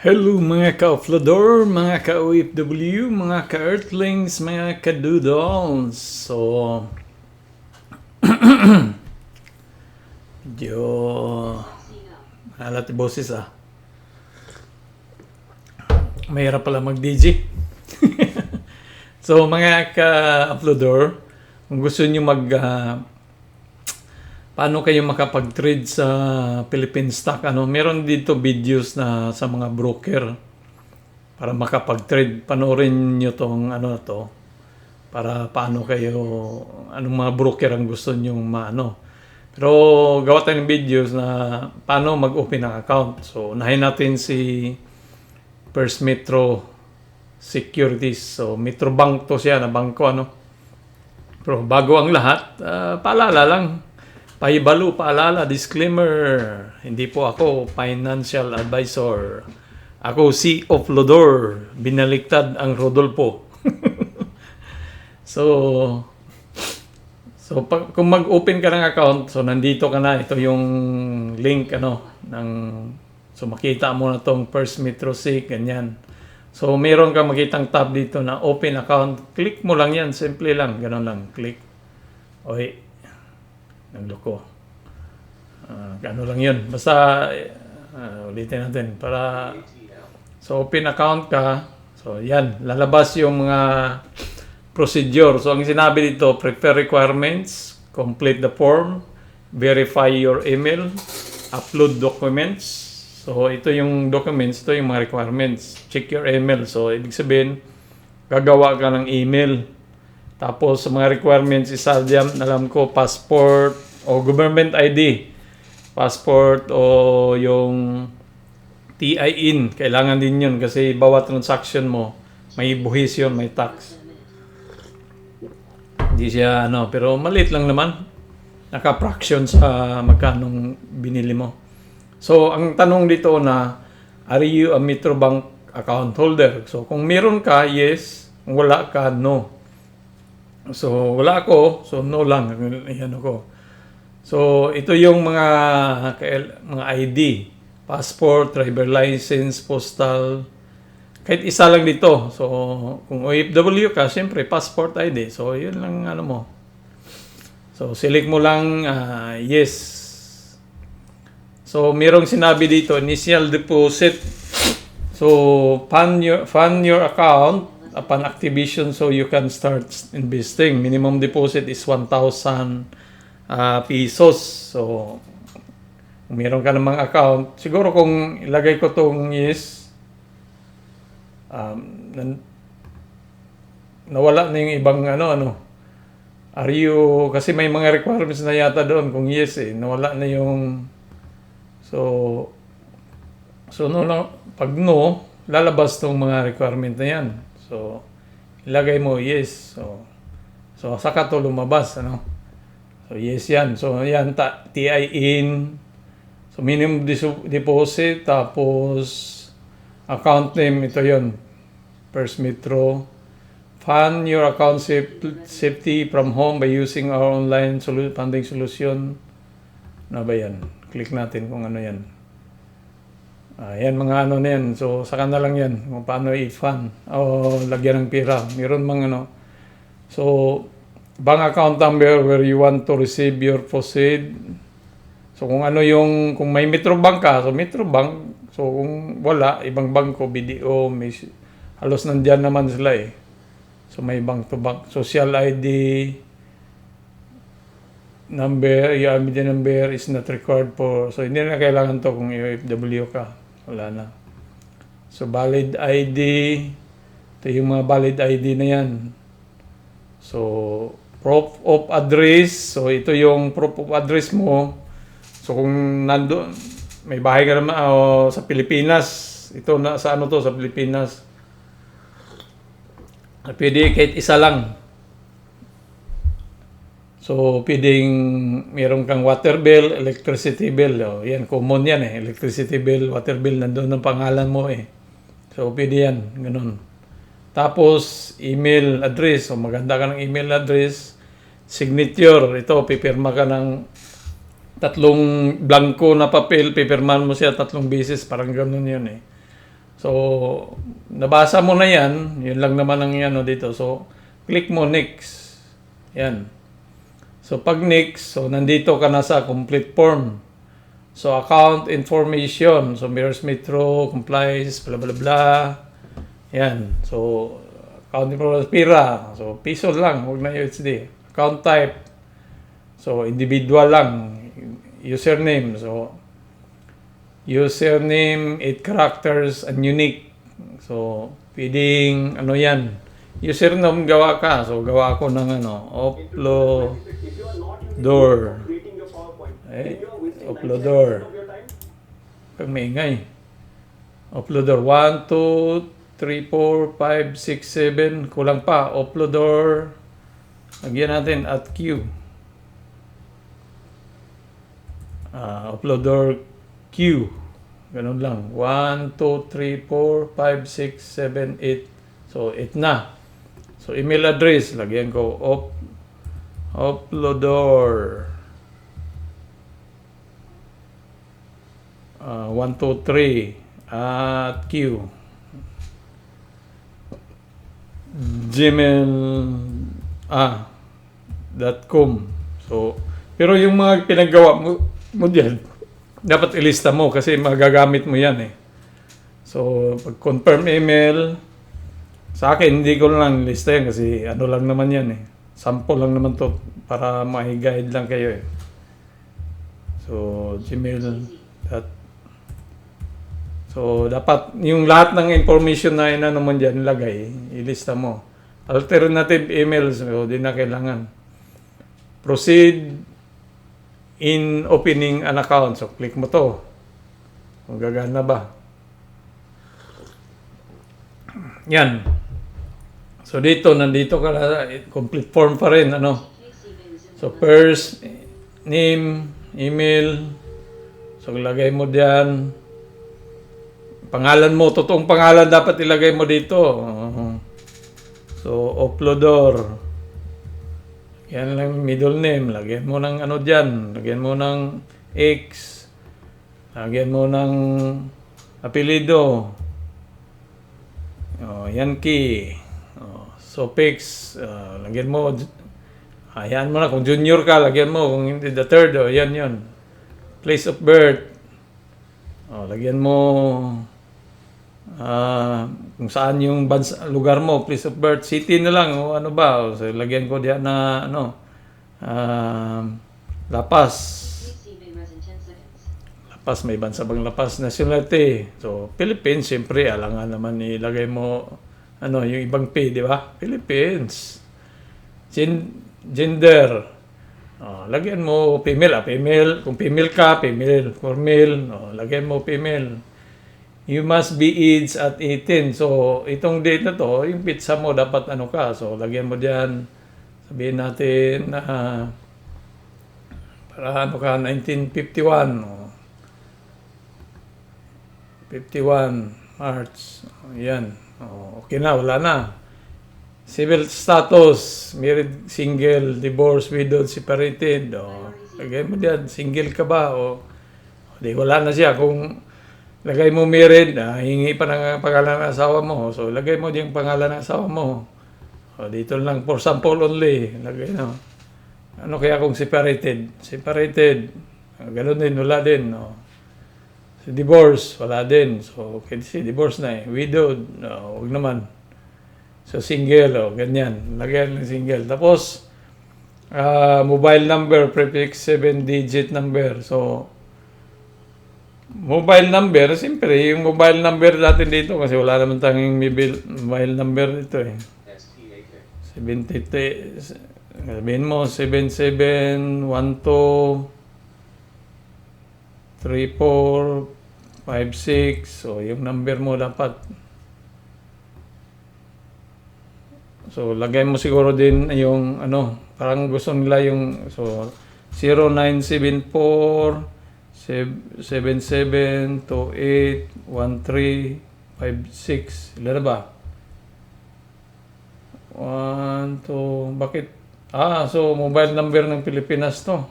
Hello mga ka-offloader, mga ka-OFW, mga ka-earthlings, mga ka-doodles. So, medyo halat boses Mahirap pala mag-DJ. So, mga ka-offloader, kung gusto nyo paano kayo makapag-trade sa Philippine stock, meron dito videos na sa mga broker para makapag-trade. Panoorin nyo tong to para paano kayo, anong mga broker ang gusto nyo Pero gawa tayo ng videos na paano mag-open ng account. So, unahin natin si First Metro Securities. So, Metro Bank to siya na bangko, Pero bago ang lahat, paalala lang. Pahibalo, paalala, disclaimer, hindi po ako financial advisor. Ako si offloader, binaliktad ang Rodolfo. So kung mag-open ka ng account, so nandito ka na, ito yung link, so makita mo na tong First Metro Sig, ganyan. So meron ka makitang tab dito na open account, click mo lang yan, simple lang, ganun lang, click. Okay. Nagloko. Ano lang yun. Basta, ulitin natin. So, open account ka. So, yan. Lalabas yung mga procedure. So, ang sinabi dito, prepare requirements, complete the form, verify your email, upload documents. So, ito yung documents, ito yung mga requirements. Check your email. So, ibig sabihin, gagawa ka ng email. Tapos sa mga requirements, isa dyan, alam ko, passport o government ID. Passport o yung TIN. Kailangan din yun kasi bawat transaction mo, may buhis yun, may tax. Hindi siya, pero maliit lang naman. Naka-fraction sa magkanong binili mo. So, ang tanong dito na, are you a Metro Bank account holder? So, kung meron ka, yes. Kung wala ka, no. So, wala ako. So, no lang. Ayan ako. So, ito yung mga ID. Passport, driver license, postal. Kahit isa lang dito. So, kung OFW ka, siyempre, passport ID. So, yun lang mo. So, select mo lang yes. So, merong sinabi dito, initial deposit. So, fund your account upon activation so you can start investing. Minimum deposit is 1,000 pesos. So, kung meron ka namang account, siguro kung ilagay ko tong yes, nawala na yung ibang are you, kasi may mga requirements na yata doon kung yes nawala na yung so no, pag no, lalabas tong mga requirement na yan. So, ilagay mo yes. So saka to lumabas, So, yes yan. So, yan, TIN. So, minimum deposit. Tapos, account name, ito yon, First Metro. Fund your account safety from home by using our online funding solution. Ano ba yan? Click natin kung ano yan. Yan mga na yan. So, saka na lang yan. Kung paano i-fund o lagyan ng pira. Meron mga So, bank account number where you want to receive your proceed. So, kung kung may Metro Bank ka, so Metro Bank. So, kung wala, ibang bangko, BDO, halos nandyan naman sila So, may bank to bank. Social ID number, your ID number is not required for. So, hindi na kailangan to kung OFW ka. Wala na. So, valid ID. Ito yung mga valid ID na yan. So, proof of address. So, ito yung proof of address mo. So, kung nandoon, may bahay ka naman sa Pilipinas. Ito na, sa sa Pilipinas. Pwede kahit isa lang. So, pwedeng meron kang water bill, electricity bill. Yan, common yan electricity bill, water bill, nandun ang pangalan mo So, pwede yan, ganun. Tapos, email address. So, maganda ka ng email address. Signature. Ito, pipirma ka ng 3 blanco na papel. Pipirmahan mo siya 3 beses. Parang ganun yun So, nabasa mo na yan. Yun lang naman ang ano dito. So, click mo next. Yan. So, pag next, so nandito ka na sa complete form. So, account information. So, Mirrors Metro, complies, blah, blah, blah. Yan. So, account information, PIRA. So, piso lang. Huwag na USD. Account type. So, individual lang. Username. So, username, 8 characters, and unique. So, pwedeng, ano yan. Username gawa ka. So, gawa ko ng ano, uploader. Uploader. Pag maingay. Uploader 1, 2, 3, 4, 5, 6, 7. Kulang pa. Uploader. Lagyan natin at Q. Uploader Q. Ganun lang. 1, 2, 3, 4, 5, 6, 7, 8. So, 8 na. So, email address. Lagyan ko uploader. 1, 2, 3 at Q. gmail.com. So, pero yung mga pinagawa mo dyan, dapat ilista mo kasi magagamit mo yan eh. So, pag confirm email, sa akin hindi ko lang lista yan kasi ano lang naman yan eh. Sample lang naman to para ma-guide lang kayo eh. So, So, dapat yung lahat ng information na inano mo dyan ilagay, ilista mo. Alternative emails, so di na kailangan. Proceed in opening an account. So, click mo to. Kung gagana ba. Yan. So, nandito ka na, complete form pa rin, ano. So, first, name, email. So, lagay mo diyan. Pangalan mo, totoong pangalan dapat ilagay mo dito. So, uploader. Yan lang middle name. Lagyan mo ng ano dyan. Lagyan mo ng X. Lagyan mo ng apelido. Yankee. Suffix. Lagyan mo. Ayan mo na. Kung junior ka, lagyan mo. Kung hindi, the third. Yan yun. Place of birth. Lagyan mo kung saan yung lugar mo, place of birth, city na lang, o ano ba, so, lagyan ko diyan na, ano, La Paz. La Paz, may bansa bang La Paz? Nationality. So, Philippines, siyempre, alangan naman ilagay mo, ano, yung ibang P, di ba? Philippines. Gender. Lagyan mo female, female. Kung female ka, female. For male, lagyan mo female. You must be aged at 18. So, itong date na to, yung pizza mo, dapat ano ka. So, lagyan mo diyan. Sabihin natin na para ano ka, 1951. 51 March. Yan. Okay na, wala na. Civil status, married, single, divorced, widowed, separated. Lagay mo diyan, single ka ba? Di, wala na siya. Kung lagay mo married, hingi pa ng pangalan ng asawa mo. So, lagay mo yung pangalan ng asawa mo. Dito lang, for sample only. Lagay na. Ano kaya kung separated? Separated. Ganun din, wala din. So, divorce, wala din. So, okay, divorce na eh. Widowed, huwag naman. So, single, ganyan. Lagyan ng single. Tapos, mobile number, prefix 7-digit number. So, mobile number, siyempre, yung mobile number natin dito kasi wala naman tayong mobile number dito eh. 73, sabihin mo, 77123456. So, yung number mo dapat. So, lagay mo siguro din yung, ano, parang gusto nila yung, so, 0974 77281356. Ilan na ba? 1, 2, bakit? So mobile number ng Pilipinas to.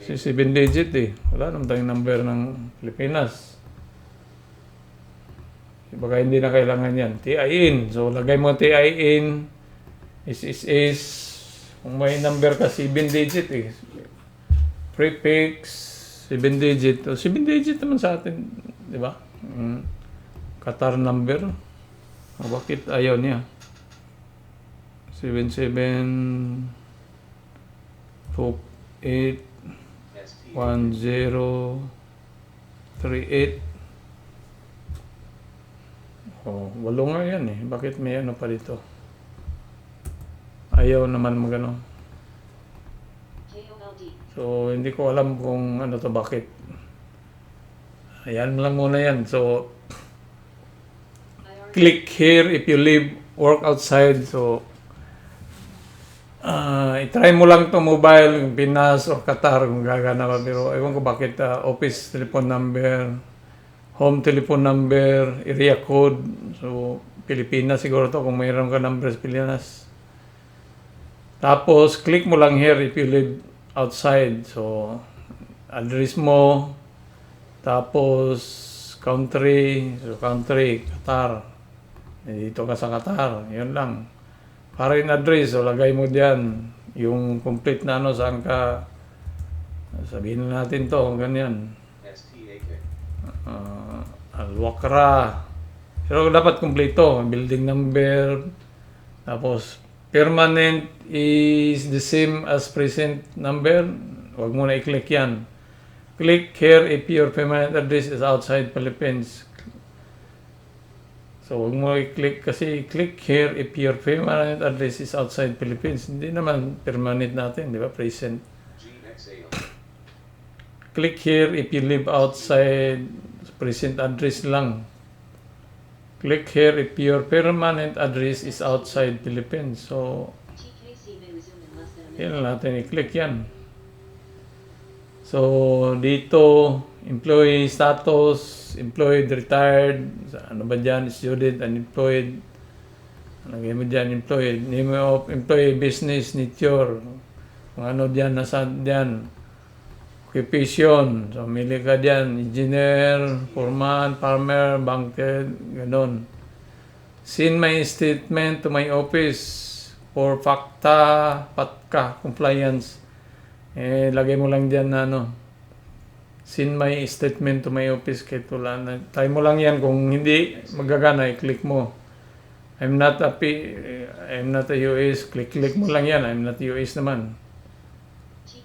Si 7 digit eh. Wala naman tayong number ng Pilipinas. Baka hindi na kailangan yan. TIN. So, lagay mo TIN. SSS. Kung may number ka, 7 digit eh. Prefix, 7 digit. O, 7 digit naman sa atin. Di ba? Qatar number. O, bakit ayaw niya? 77281038. Oh, walo nga yan eh. Bakit may ano pa dito? Ayaw naman magano. So, hindi ko alam kung ano to, bakit. Ayan lang muna yan. So, click here if you live, work outside. So, i-try mo lang to mobile, yung Pinas or Qatar kung gagana ba. Pero ewan ko bakit office telephone number, home telephone number, area code. So, Pilipinas siguro to kung mayroon ka number sa Pilipinas. Tapos, click mo lang here if you live outside. So, address mo. Tapos, country. So, country, Qatar. Dito ka sa Qatar. Yun lang. Foreign address. So, lagay mo diyan yung complete na ano, saan ka. Sabihin na natin to, ganyan. Al-Wakra. Pero dapat kumpleto. Building number. Tapos, permanent is the same as present number. Huwag mo na i-click yan. Click here if your permanent address is outside Philippines. So, huwag mo i-click kasi click here if your permanent address is outside Philippines. Hindi naman permanent natin, di ba? Present. Click here if you live outside present address lang. Click here if your permanent address is outside Philippines. So, yan natin i-click yan. So, dito, employee status, employed, retired, ano ba dyan, student, unemployed. Lagay mo dyan, employed. Name of employee, business, nature. Kung ano dyan, nasa dyan. Occupation. So, mili ka dyan. Engineer, foreman, farmer, banker, gano'n. Send my statement to my office for FATCA compliance. Lagay mo lang dyan na ano. Send my statement to my office. Kahit wala na. Try mo lang yan. Kung hindi magagana, i-click mo. I'm not a US. Click mo lang yan. I'm not US naman.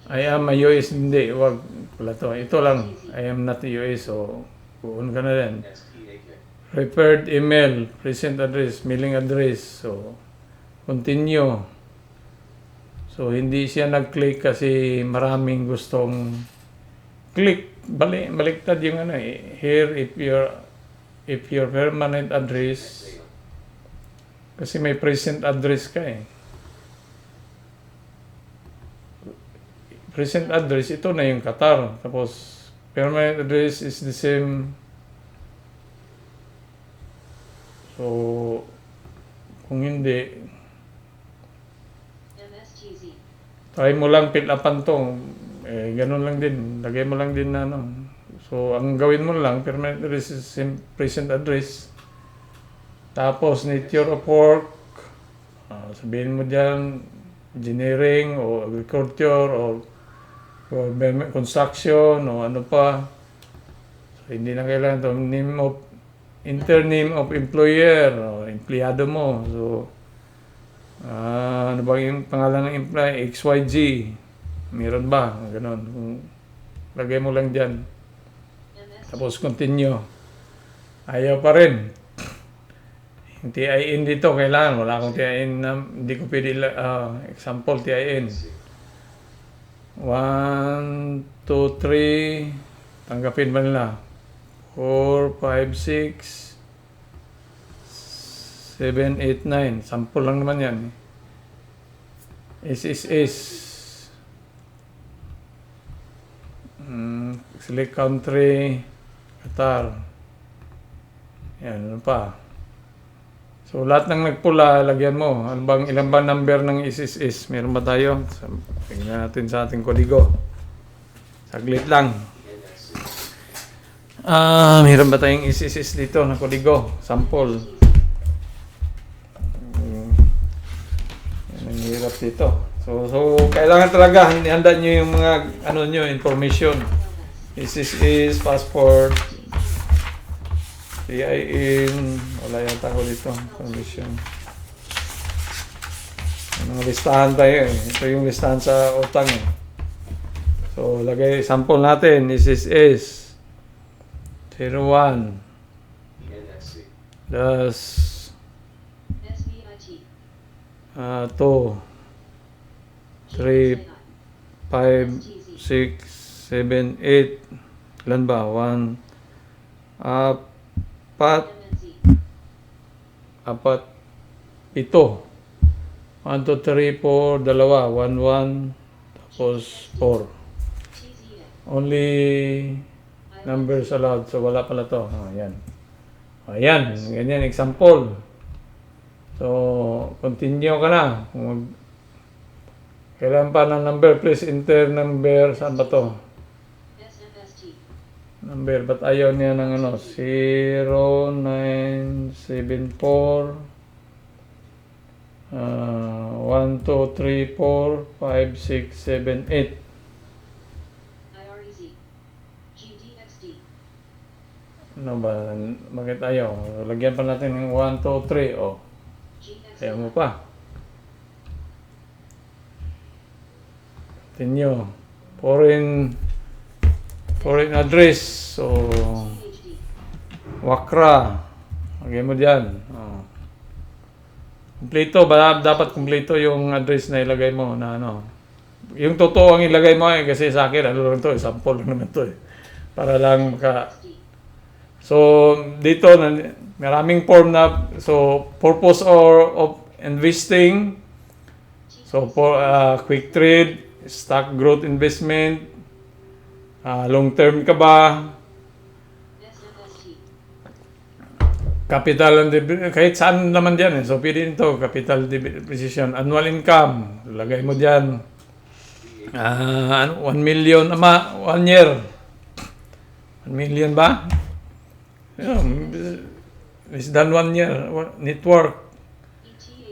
I am a US. Hindi. Wag. Wala to. Ito lang. I am not a US. So, kuun ka na rin. Referred email. Present address. Mailing address. So, continue. So, hindi siya nag-click kasi maraming gustong click. Baliktad yung ano eh. Here, if your permanent address, kasi may present address ka eh. Present address, ito na yung Qatar. Tapos, permanent address is the same. So, kung hindi, try mo lang fill upan to. Ganun lang din. Lagay mo lang din na ano. So, ang gawin mo lang, permanent address is same present address. Tapos, nature of work. Sabihin mo dyan, engineering o agriculture o construction o ano pa. So, hindi na kailangan ito. Name of employer o empleyado mo. So, ano ba yung pangalan ng employee? XYZ. Meron ba? Ganon. Lagay mo lang dyan. Tapos continue. Ayaw pa rin. Yung TIN dito, kailangan. Wala akong TIN na hindi ko pwede. Example, TIN. 1, 2, 3. Tanggapin ba nila? 4, 5, 6, 7, 8, 9. Sample lang naman yan. SSS. Select country. Qatar. Yan, ano pa? So, lahat ng nagpula, lagyan mo. Ilan bang number ng SSS? Meron ba tayo? Tingnan natin sa ating kodigo. Saglit lang. Meron ba tayong isisis dito na kodigo? Sample. Yan ang hirap dito. So kailangan talaga handa nyo yung mga information. Is passport. PIN. Wala yata ko dito. Information. Mga listahan tayo eh. Ito yung listahan sa utang eh. So lagay sample natin. Is 01 das 2 3 5 6 7 8 ilan ba? 1 apat 7 1 2 3 4 dalawa 1 1 tapos 4 only numbers allowed. So, wala pala to. Ayan. Ayan. Ganyan. Example. So, continue ka na. Kailan pa ng number? Please enter number. Saan ba to? Number. Ba't ayaw niya ng 0974 1, 2, 3, 4, 5, 6, 7, 8. Ano ba? Bakit ayaw? Lagyan pa natin ng 1, 2, 3. Oh. Ayaw mo pa. Continue. Foreign address. So, Wakra. Lagyan mo dyan. Oh. Kompleto. Dapat kompleto yung address na ilagay mo na ano. Yung totoo ang ilagay mo kasi sa akin, ano lang to, sample lang naman to para lang So, dito, maraming form na, so, purpose of investing, so, for quick trade, stock growth investment, long term ka ba, capital and kahit saan naman dyan so, pwede nito, capital depreciation, annual income, lagay mo dyan, 1 million, 1 year, 1 million ba? Less than 1 year. Network.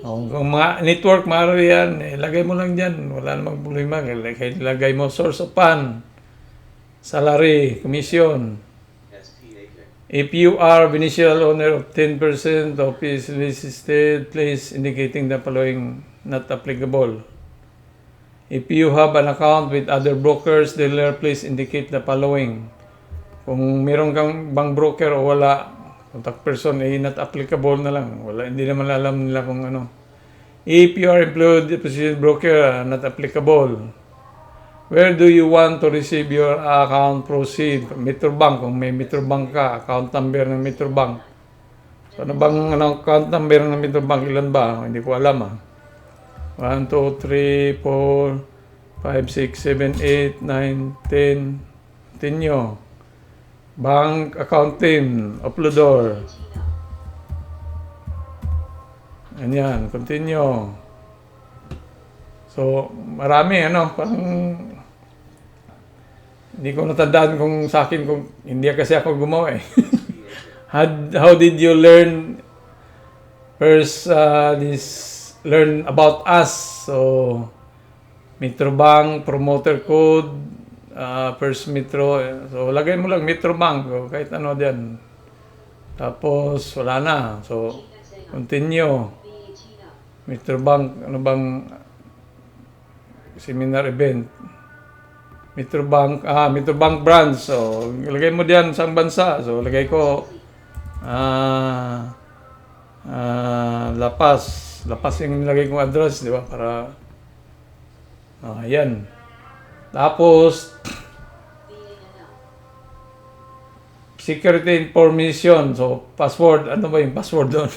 Kung mga network, maaari yan. Ilagay mo lang dyan. Wala namang problema. Ilagay mo source of fund. Salary. Commission. If you are beneficial owner of 10% of his listed place indicating the following not applicable. If you have an account with other brokers, dealer, please indicate the following. Kung meron kang bang broker o wala, contact person not applicable na lang. Wala, hindi naman alam nila kung ano. If you are employed deposit broker, not applicable. Where do you want to receive your account proceed? Metrobank, kung may Metrobank ka, account number ng Metrobank. So ano bang account number ng Metrobank? Ilan ba? Hindi ko alam 1, 2, 3, 4, 5, 6, 7, 8, 9, 10. Continue. Bank account team, uploader. Ganyan, continue. So, marami, parang hindi ko natandaan kung sa akin, kung hindi kasi ako gumawa How did you learn first, learn about us? So, Metrobank, promoter code, First Metro. So, lagay mo lang Metrobank, kahit ano diyan. Tapos, wala na. So, continue. Metrobank, ano bang seminar event? Metrobank branch. So, lagay mo diyan sa bansa. So, lagay ko Lapas. Lapas yung nilagay kong address, di ba? Para ayan. Tapos, security information. So, password. Ano ba yung password doon?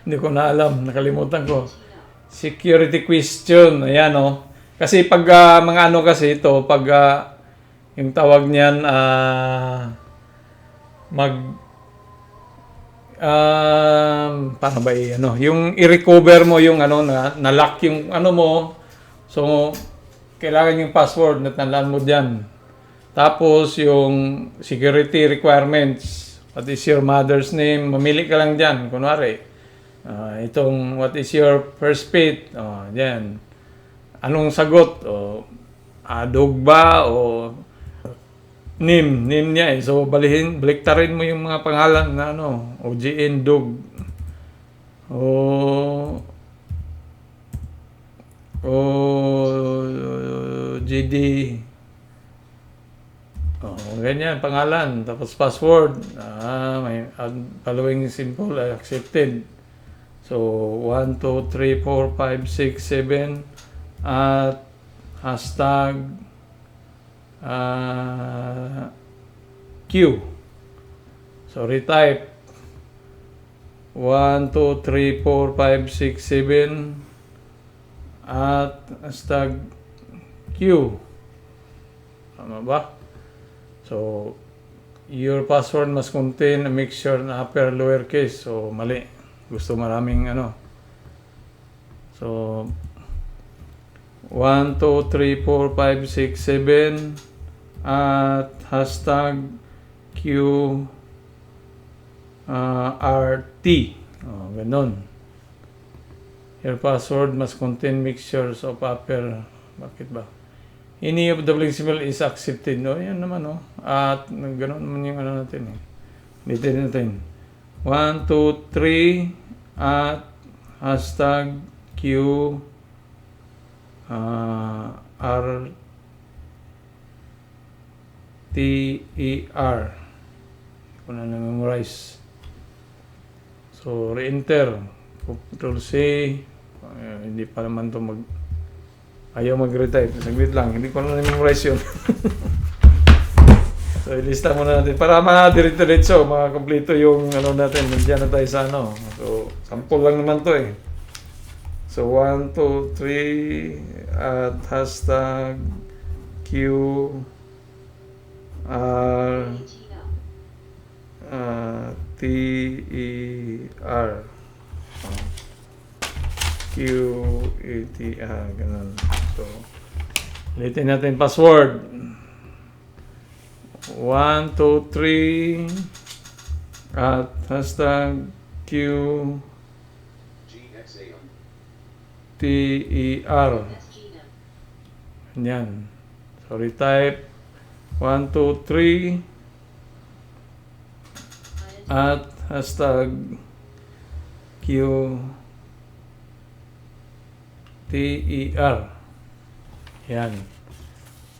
Hindi ko na alam. Nakalimutan ko. Security question. Ayan, Kasi pag mga kasi ito, pag yung tawag niyan, paano ba yung i-recover mo yung na-lock yung mo. So, kailangan yung password na tandaan mo dyan. Tapos yung security requirements, what is your mother's name? Mamili ka lang dyan. Kunwari, itong what is your first pet? Dyan. Anong sagot? Dog ba? O name niya eh. So, baliktarin mo yung mga pangalan na OGN dog. GD. Ganyan, pangalan. Tapos password. May following simple, accepted. So, 1, 2, 3, 4, 5, 6, 7 at hashtag Q. So, retype 1, 2, 3, 4, 5, 6, 7 at hashtag Q. Tama ba? So, your password must contain a mixture na upper lowercase. So, mali. Gusto maraming So, 1, 2, 3, 4, 5, 6, 7 at hashtag Q RT. Ganun. Your password must contain mixtures of upper. Bakit ba? Any of the following symbol is accepted. Yan naman, At ganun naman yung natin, Dito natin. 1, 2, 3 at hashtag Q RTER. Ko na memorize. So, re-enter. Control C. Hindi pa naman ito ayaw mag-retype. Saglit lang. Hindi ko na memorize yun. So, ilista muna natin. Para ma-diretso, makakompleto yung natin. Nandiyan na tayo sa So, sample lang naman to So, 1, 2, 3 at hashtag Q R TER. QETR. Ganun. So, ulitin natin password. 1, 2, 3 at hashtag Q TER. Yan. So, retype 1, 2, 3 at hashtag Q TER. Yan.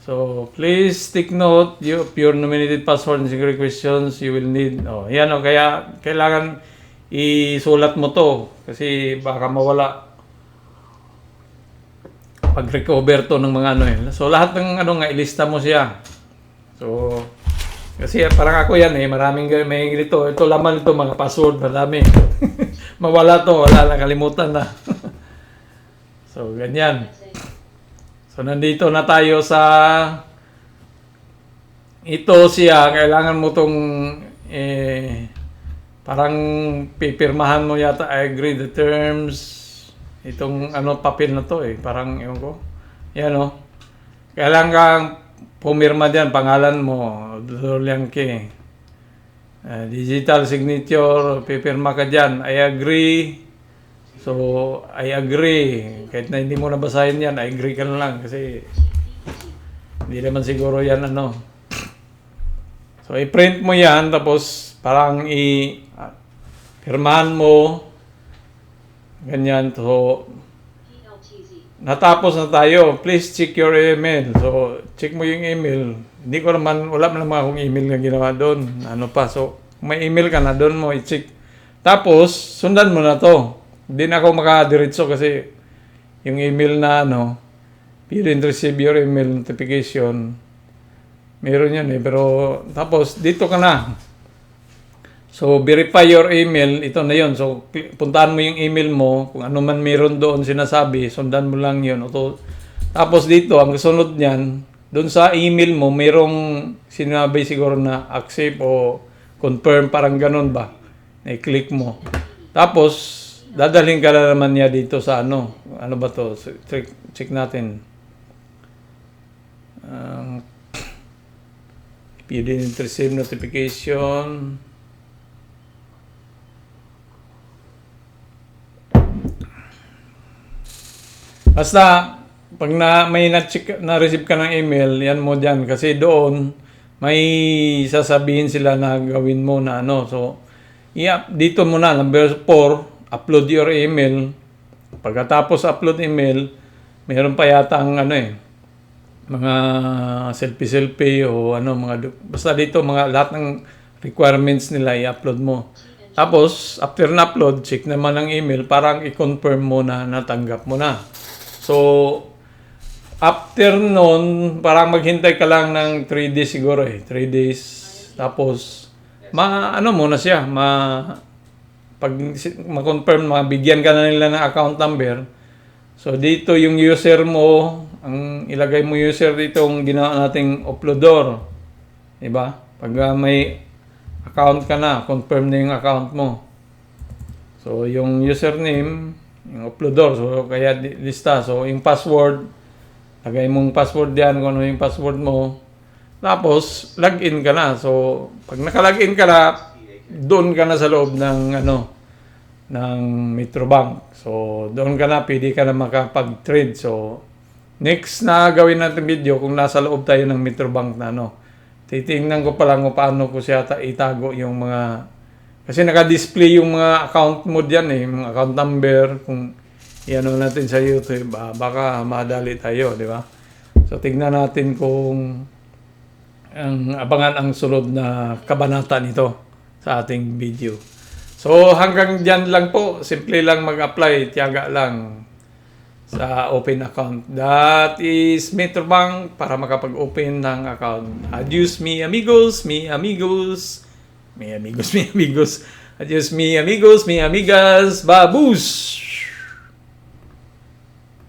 So, please take note, if your nominated password and security questions, you will need, kaya kailangan isulat mo to kasi baka mawala pag-recover to ng mga So, lahat ng ilista mo siya. So, kasi parang ako yan maraming may ganito. Ito laman ito, mga password, marami. Mawala to, wala, nakalimutan na. So, ganyan. So, nandito na tayo sa ito siya. Kailangan mo tong parang pipirmahan mo yata, I agree the terms. Itong papel na to Parang, ewan ko. Yan Kailangan kang pumirma diyan, pangalan mo, Dolianke. Digital signature, pipirma ka diyan. I agree. So, I agree. Kahit na hindi mo nabasahin yan, I agree ka na lang kasi hindi naman siguro yan So, i-print mo yan, tapos parang i-firmahan mo. Ganyan. So, natapos na tayo. Please check your email. So, check mo yung email. Hindi ko naman, wala naman akong email na ginawa doon. So, kung may email ka na, doon mo i-check. Tapos, sundan mo na to. Hindi na ako makadiretso kasi yung email na you didn't receive your email notification. Meron yan pero tapos dito ka na. So, verify your email. Ito na yon. So, puntahan mo yung email mo. Kung ano man meron doon sinasabi, sundan mo lang yun. Tapos dito, ang kasunod niyan, doon sa email mo, merong sinabi siguro na accept o confirm, parang ganun ba? I-click mo. Tapos, dadalhin ka na naman niya dito sa ano ba to? Check natin. If you didn't receive notification, basta pag may na-receive ka ng email, yan mo dyan. Kasi doon, may sasabihin sila na gawin mo na ano. So, dito muna, number 4, upload your email. Pagkatapos upload email, mayroon pa yata ang mga selfie o basta dito mga lahat ng requirements nila i-upload mo. Tapos, after na-upload, check naman ang email, parang i-confirm mo na natanggap mo na. So, after nun, parang maghintay ka lang ng 3 days siguro 3 days. Tapos, muna siya, pag ma-confirm, mabigyan ka na nila ng account number. So, dito yung user mo, ang ilagay mo user dito yung ginawa nating uploader. Diba? Pag may account ka na, confirm na yung account mo. So, yung username, yung uploader, so kaya lista. So, yung password, lagay mong password diyan kung ano yung password mo. Tapos, login ka na. So, pag naka-login ka na, doon ka na sa loob ng ng Metrobank. So, doon ka na, pwede ka na makapag-trade. So, next na gawin natin video kung nasa loob tayo ng Metrobank na titingnan ko pa lang kung paano ko siya itago yung mga, kasi naka-display yung mga account mo diyan mga account number, kung iano natin sa YouTube, baka madali tayo, di ba? So, tingnan natin kung abangan ang sunod na kabanata nito sa ating video. So, hanggang dyan lang po. Simple lang mag-apply. Tiyaga lang sa open account. That is Metrobank para makapag-open ng account. Adios, mi amigos, mi amigos. Mi amigos, mi amigos. Adios, mi amigos, mi amigas. Babus!